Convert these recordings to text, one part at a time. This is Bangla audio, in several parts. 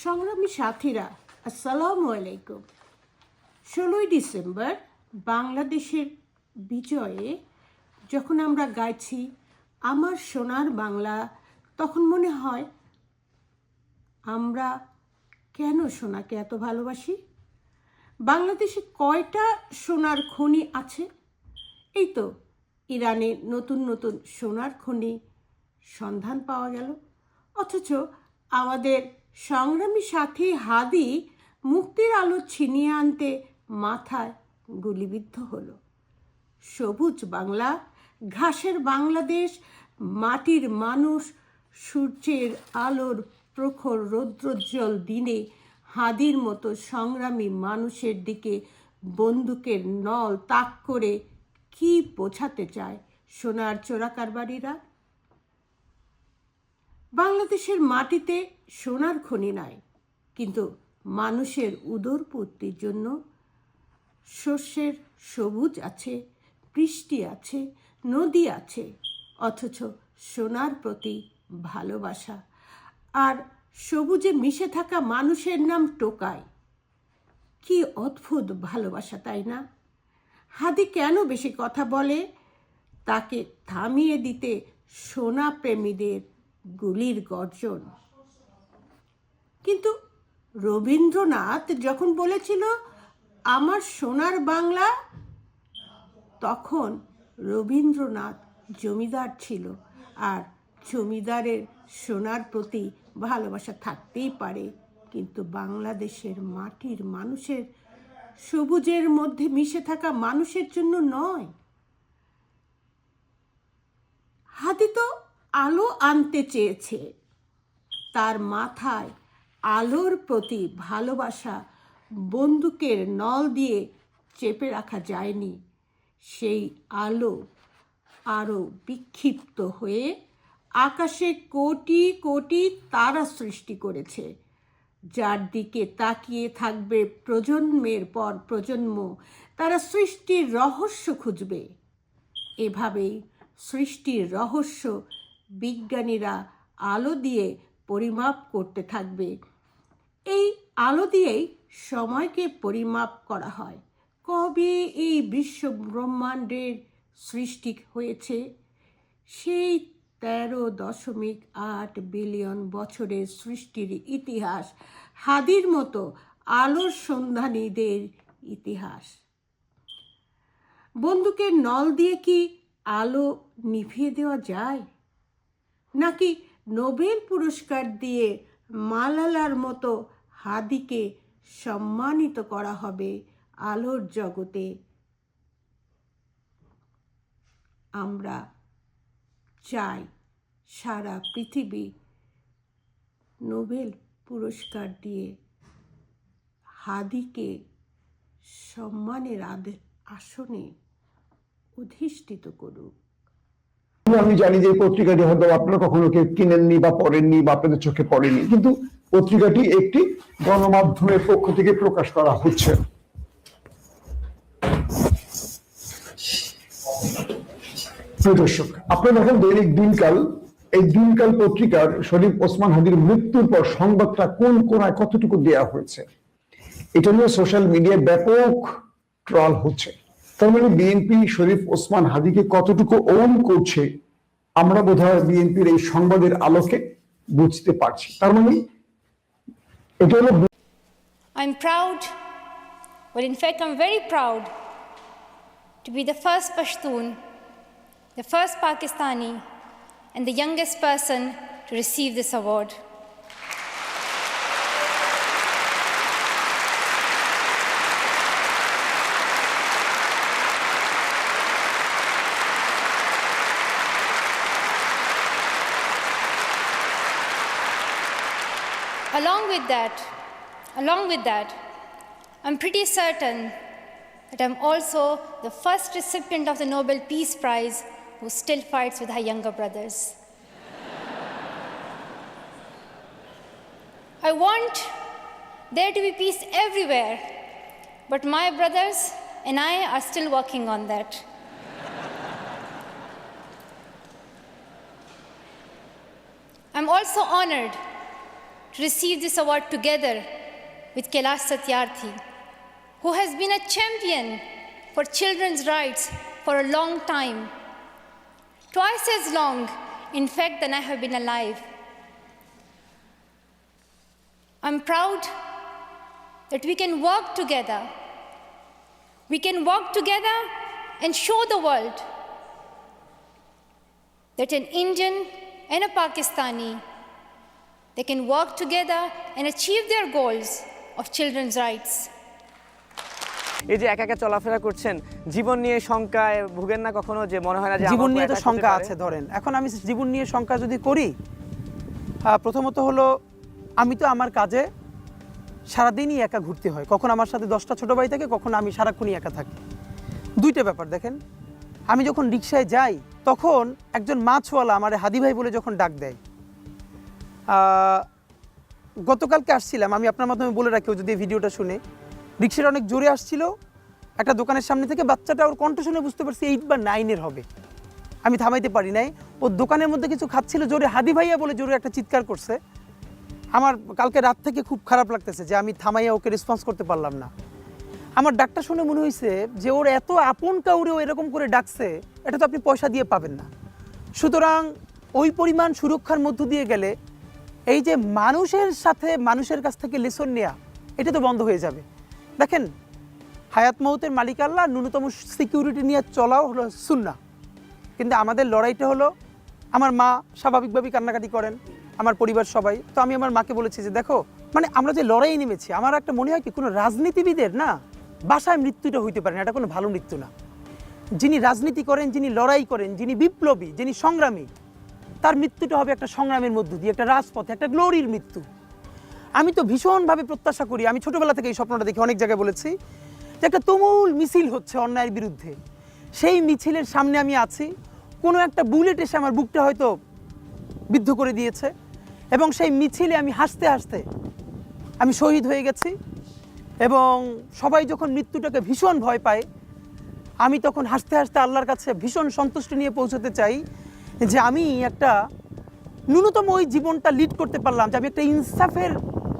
সংগ্রামী সাথীরা, আসসালামু আলাইকুম। 16ই ডিসেম্বর বাংলাদেশের বিজয়ে যখন আমরা গাইছি আমার সোনার বাংলা, তখন মনে হয় আমরা কেন সোনাকে এত ভালোবাসি। বাংলাদেশে কয়টা সোনার খনি আছে? এই তো ইরানে নতুন নতুন সোনার খনি সন্ধান পাওয়া গেল, অথচ আমাদের সংগ্রামী সাথী হাদি মুক্তির আলো ছিনিয়ে আনতে মাথায় গুলিবিদ্ধ হলো। সবুজ বাংলা, ঘাসের বাংলাদেশ, মাটির মানুষ, সূর্যের আলোর প্রখর রৌদ্রোজ্জ্বল দিনে হাদির মতো সংগ্রামী মানুষের দিকে বন্দুকের নল তাক করে কি বোঝাতে চায় সোনার চোরাকারবারিরা? বাংলাদেশের মাটিতে সোনার খনি নাই, কিন্তু মানুষের উদরপূর্তির জন্য শস্যের সবুজ আছে, বৃষ্টি আছে, নদী আছে, অথচ সোনার প্রতি ভালোবাসা আর সবুজে মিশে থাকা মানুষের নাম টোকাই। কি অদ্ভুত ভালোবাসা, তাই না? হাদি কেন বেশি কথা বলে? তাকে থামিয়ে দিতে সোনা প্রেমীদের গুলির গর্জন। কিন্তু রবীন্দ্রনাথ যখন বলেছিল আমার সোনার বাংলা, তখন রবীন্দ্রনাথ জমিদার ছিল, আর জমিদারের সোনার প্রতি ভালোবাসা থাকতেই পারে, কিন্তু বাংলাদেশের মাটির মানুষের, সবুজের মধ্যে মিশে থাকা মানুষের জন্য নয়। হাদি তো আলো আনতে চেয়েছে, তার মাথায় আলোর প্রতি ভালোবাসা বন্দুকের নল দিয়ে চেপে রাখা যায়নি। সেই আলো আরও বিক্ষিপ্ত হয়ে আকাশে কোটি কোটি তারা সৃষ্টি করেছে, যার দিকে তাকিয়ে থাকবে প্রজন্মের পর প্রজন্ম। তারা সৃষ্টির রহস্য খুঁজবে। এভাবেই সৃষ্টির রহস্য বিজ্ঞানীরা আলো দিয়ে পরিমাপ করতে থাকবে। এই আলো দিয়েই সময়কে পরিমাপ করা হয়। কবে এই বিশ্ব ব্রহ্মাণ্ডের সৃষ্টি হয়েছে? সেই 13.8 বিলিয়ন বছরের সৃষ্টির ইতিহাস হাদির মতো আলোর সন্ধানীদের ইতিহাস। বন্দুকের নল দিয়ে কি আলো নিভিয়ে দেওয়া যায়? নাকি নোবেল পুরস্কার দিয়ে মালালার মতো হাদিকে সম্মানিত করা হবে আলোর জগতে? আমরা চাই সারা পৃথিবী নোবেল পুরস্কার দিয়ে হাদিকে সম্মানের আসনে অধিষ্ঠিত করুক। আমি জানি যে পত্রিকাটি হয়তো আপনারা কখনো কেউ কিনেননি বা পড়েননি বা আপনাদের চোখে পড়েনি, কিন্তু পত্রিকাটি একটি গণমাধ্যমের পক্ষ থেকে প্রকাশ করা হচ্ছে। দর্শক, আপনারা দেখেন দৈনিক দিনকাল, এই দিনকাল পত্রিকার শরীফ ওসমান হাদির মৃত্যুর পর সংবাদটা কোন কোনায় কতটুকু দেওয়া হয়েছে, এটা নিয়ে সোশ্যাল মিডিয়ায় ব্যাপক ট্রল হচ্ছে। তার মানে বিএনপি শরীফ ওসমান হাদিকে কতটুকু ওন করছে আমরা বোধহয় বিএনপির এই সংবাদের আলোকে বুঝতে পারছি। তার মানে এটা হলো I'm proud, well in fact I'm very proud to be the first Pashtun, the first Pakistani and the youngest person to receive this award. Along with that, I'm pretty certain that I'm also the first recipient of the Nobel Peace Prize who still fights with her younger brothers. I want there to be peace everywhere, but my brothers and I are still working on that. I'm also honored to receive this award together with Kailash Satyarthi, who has been a champion for children's rights for a long time, twice as long, in fact, than I have been alive. I'm proud that we can work together. We can work together and show the world that an Indian and a Pakistani, they can work together and achieve their goals of children's rights. এই যে একা একা চলাফেরা করছেন, জীবন নিয়ে শঙ্কায় ভুগেন না কখনো, যে মনে হয় না যে জীবন আমাকেও নিয়ে তো attack হতে শঙ্কা পারে? আছে। ধরেন এখন আমি জীবন নিয়ে শঙ্কা যদি করি, প্রথমত হলো আমি তো আমার কাজে সারাদিনই একা ঘুরতে হয়। কখন আমার সাথে 10টা ছোট ভাই থাকে, কখন আমি সারাক্ষণই একা থাকি। দুইটা ব্যাপার দেখেন, আমি যখন রিক্সায় যাই তখন একজন মাছওয়ালা আমারে হাদি ভাই বলে যখন ডাক দেয়। গতকালকে আসছিলাম, আমি আপনার মাধ্যমে বলে রাখি, যদি এই ভিডিওটা শুনে, রিক্সাটা অনেক জোরে আসছিল, একটা দোকানের সামনে থেকে বাচ্চাটা ওর কণ্ঠ শুনে বুঝতে পারছি 8 বা 9-এর হবে। আমি থামাইতে পারি নাই, ও দোকানের মধ্যে কিছু খাচ্ছিল, জোরে হাদি ভাইয়া বলে জোরে একটা চিৎকার করছে। আমার কালকে রাত থেকে খুব খারাপ লাগতেছে যে আমি থামাইয়া ওকে রেসপন্স করতে পারলাম না। আমার ডাকটা শুনে মনে হয়েছে যে ওর এত আপন কাউরেও এরকম করে ডাকছে, এটা তো আপনি পয়সা দিয়ে পাবেন না। সুতরাং ওই পরিমাণ সুরক্ষার মধ্য দিয়ে গেলে এই যে মানুষের সাথে মানুষের কাছ থেকে লেসন নেওয়া, এটা তো বন্ধ হয়ে যাবে। দেখেন, হায়াত মৌতের মালিক আল্লাহ, ন্যূনতম সিকিউরিটি নিয়ে চলাও হলো সুন্নাহ। কিন্তু আমাদের লড়াইটা হলো, আমার মা স্বাভাবিকভাবেই কান্নাকাটি করেন, আমার পরিবার সবাই। তো আমি আমার মাকে বলেছি যে দেখো, মানে আমরা যে লড়াই নেমেছি, আমার একটা মনে হয় কি, কোনো রাজনীতিবিদের না বাসায় মৃত্যুটা হইতে পারে না, এটা কোনো ভালো মৃত্যু না। যিনি রাজনীতি করেন, যিনি লড়াই করেন, যিনি বিপ্লবী, যিনি সংগ্রামী, তার মৃত্যুটা হবে একটা সংগ্রামের মধ্য দিয়ে, একটা রাজপথে, একটা গ্লোরির মৃত্যু। আমি তো ভীষণভাবে প্রত্যাশা করি, আমি ছোটোবেলা থেকে এই স্বপ্নটা দেখি, অনেক জায়গায় বলেছি, যে একটা তুমুল মিছিল হচ্ছে অন্যায়ের বিরুদ্ধে, সেই মিছিলের সামনে আমি আছি, কোনো একটা বুলেট এসে আমার বুকটা হয়তো বিদ্ধ করে দিয়েছে, এবং সেই মিছিলে আমি হাসতে হাসতে আমি শহীদ হয়ে গেছি। এবং সবাই যখন মৃত্যুটাকে ভীষণ ভয় পায়, আমি তখন হাসতে হাসতে আল্লাহর কাছে ভীষণ সন্তুষ্টি নিয়ে পৌঁছতে চাই যে আমি একটা ন্যূনতম ওই জীবনটা লিড করতে পারলাম, যে আমি একটা ইনসাফের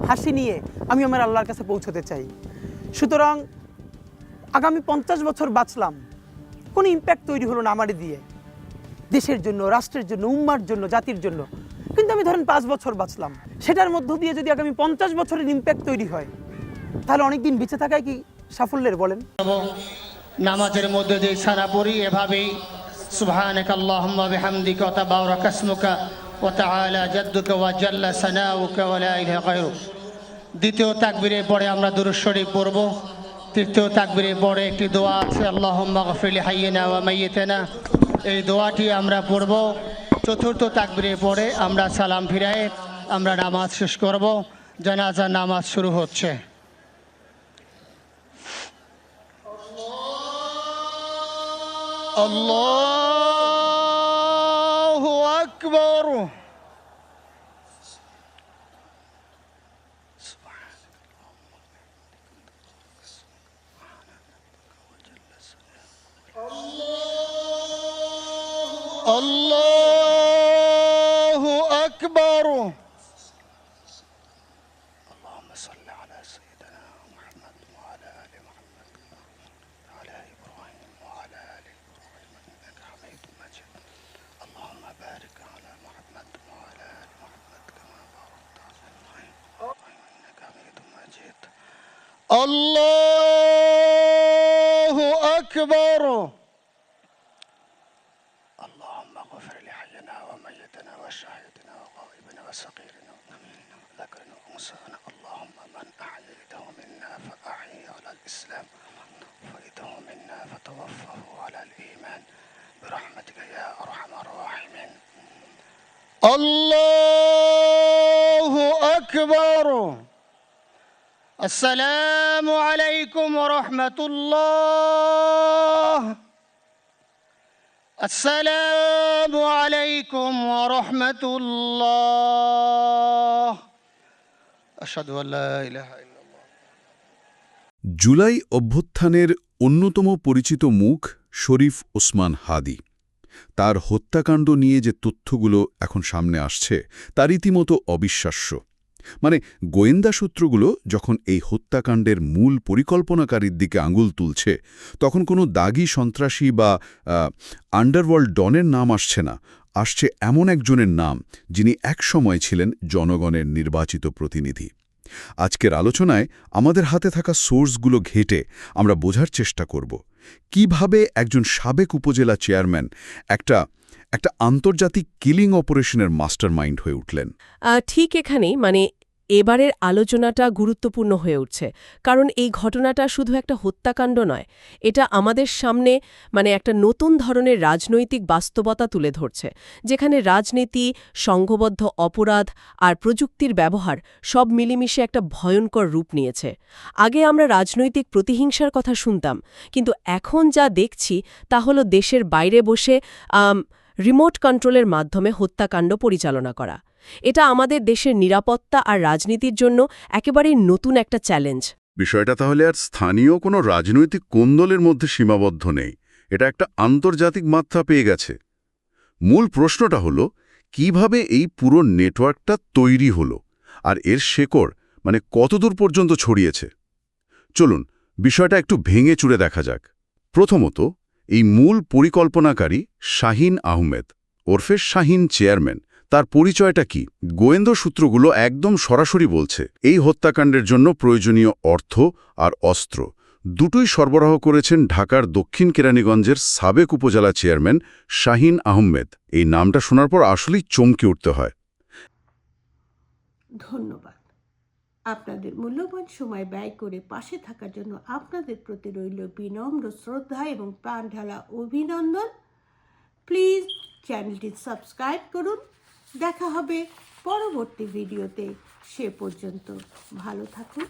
হাসি নিয়ে আমি আমার আল্লাহর কাছে পৌঁছতে চাই। সুতরাং আগামী 50 বছর বাঁচলাম, কোনো ইম্প্যাক্ট তৈরি হলো না আমারই দিয়ে, দেশের জন্য, রাষ্ট্রের জন্য, উম্মার জন্য, জাতির জন্য। কিন্তু আমি ধরেন 5 বছর বাঁচলাম, সেটার মধ্য দিয়ে যদি আগামী 50 বছরের ইম্প্যাক্ট তৈরি হয়, তাহলে অনেক দিন বেঁচে থাকায় কি সাফল্যের বলেন? নামাজের মধ্যে যে সারা পড়ি এভাবেই সুবহানাকা আল্লাহুম্মা বিহামদিকা ওয়া তাবারাকা ইসমুকা ওয়া তাআলা জাদ্দুকা ওয়া জাল্লা সানাউকা ওয়া লা ইলাহা গায়রুক। দ্বিতীয় তাকবীরের পরে আমরা দুরূদ শরীফ পড়ব। তৃতীয় তাকবীরের পরে একটি দোয়া আছে, আল্লাহুম্মা গফির লিহাইয়িনা ওয়া মাইয়িতিনা, এই দোয়াটি আমরা পড়ব। চতুর্থ তাকবীরের পরে আমরা সালাম ফিরায়ে আমরা নামাজ শেষ করব। জানাজার নামাজ শুরু হচ্ছে। আল্লাহু আকবার। আল্লাহু আকবার। اللهم صل على سيدنا محمد وعلى آل محمد وعلى إبراهيم وعلى آل إبراهيم إنك حميد مجيد. اللهم بارك على محمد وعلى آل محمد كما باركت على إبراهيم إنك حميد مجيد. الله أكبر. اللهم اغفر لحينا وميتنا وشاهدنا وغائبنا وصغيرنا وذكرنا وانثانا. اللهم من أحييته منا فأحيه على الإسلام وفيته منا فتوفه على الإيمان برحمتك يا أرحم الراحمين. الله أكبر. السلام عليكم ورحمة الله. السلام عليكم ورحمة الله. أشهد أن لا إله إلا الله. জুলাই অভ্যুত্থানের অন্যতম পরিচিত মুখ শরীফ ওসমান হাদি। তার হত্যাকাণ্ড নিয়ে যে তথ্যগুলো এখন সামনে আসছে তা রীতিমতো অবিশ্বাস্য। মানে গোয়েন্দা সূত্রগুলো যখন এই হত্যাকাণ্ডের মূল পরিকল্পনাকারীর দিকে আঙুল তুলছে, তখন কোনো দাগী সন্ত্রাসী বা আন্ডারওয়ার্ল্ড ডনের নাম আসছে না, আসছে এমন একজনের নাম যিনি একসময় ছিলেন জনগণের নির্বাচিত প্রতিনিধি। আজকের আলোচনায় আমাদের হাতে থাকা সোর্সগুলো ঘেঁটে আমরা বোঝার চেষ্টা করব কিভাবে একজন সাবেক উপজেলা চেয়ারম্যান একটা আন্তর্জাতিক কিলিং অপারেশনের মাস্টারমাইন্ড হয়ে উঠলেন। ঠিক এখানেই এবারের আলোচনাটা গুরুত্বপূর্ণ হয়ে উঠছে, কারণ এই ঘটনাটা শুধু একটা হত্যাকাণ্ড নয়, এটা আমাদের সামনে একটা নতুন ধরনের রাজনৈতিক বাস্তবতা তুলে ধরছে, যেখানে রাজনীতি, সংঘবদ্ধ অপরাধ আর প্রযুক্তির ব্যবহার সব মিলেমিশে একটা ভয়ঙ্কর রূপ নিয়েছে। আগে আমরা রাজনৈতিক প্রতিহিংসার কথা শুনতাম, কিন্তু এখন যা দেখছি তা হলো দেশের বাইরে বসে রিমোট কন্ট্রোলের মাধ্যমে হত্যাকাণ্ড পরিচালনা করা। এটা আমাদের দেশের নিরাপত্তা আর রাজনীতির জন্য একেবারেই নতুন একটা চ্যালেঞ্জ। বিষয়টা তাহলে আর স্থানীয় কোনো রাজনৈতিক কোন্দলের মধ্যে সীমাবদ্ধ নেই, এটা একটা আন্তর্জাতিক মাত্রা পেয়ে গেছে। মূল প্রশ্নটা হলো কিভাবে এই পুরো নেটওয়ার্কটা তৈরি হলো, আর এর শেকড় কতদূর পর্যন্ত ছড়িয়েছে। চলুন বিষয়টা একটু ভেঙে চুরে দেখা যাক। প্রথমত, এই মূল পরিকল্পনাকারী শাহীন আহমেদ ওরফে শাহীন চেয়ারম্যান, তার পরিচয়টা কি? গোয়েন্দা সূত্রগুলো একদম সরাসরি বলছে এই হত্যাকাণ্ডের জন্য প্রয়োজনীয় অর্থ আর অস্ত্র দুটোই সরবরাহ করেছেন ঢাকার দক্ষিণ কেরানীগঞ্জের সাবেক উপজেলা চেয়ারম্যান শাহীন আহমেদ। এই নামটা শোনার পর আসলেই চমকে উঠতে হয়। ধন্যবাদ। আপনাদের মূল্যবান সময় ব্যয় করে পাশে থাকার জন্য আপনাদের প্রতি রইল বিনম্র শ্রদ্ধা এবং প্রাণ ঢালা অভিনন্দন। প্লিজ চ্যানেলটি সাবস্ক্রাইব করুন। দেখা হবে পরবর্তী ভিডিওতে। সে পর্যন্ত ভালো থাকুন।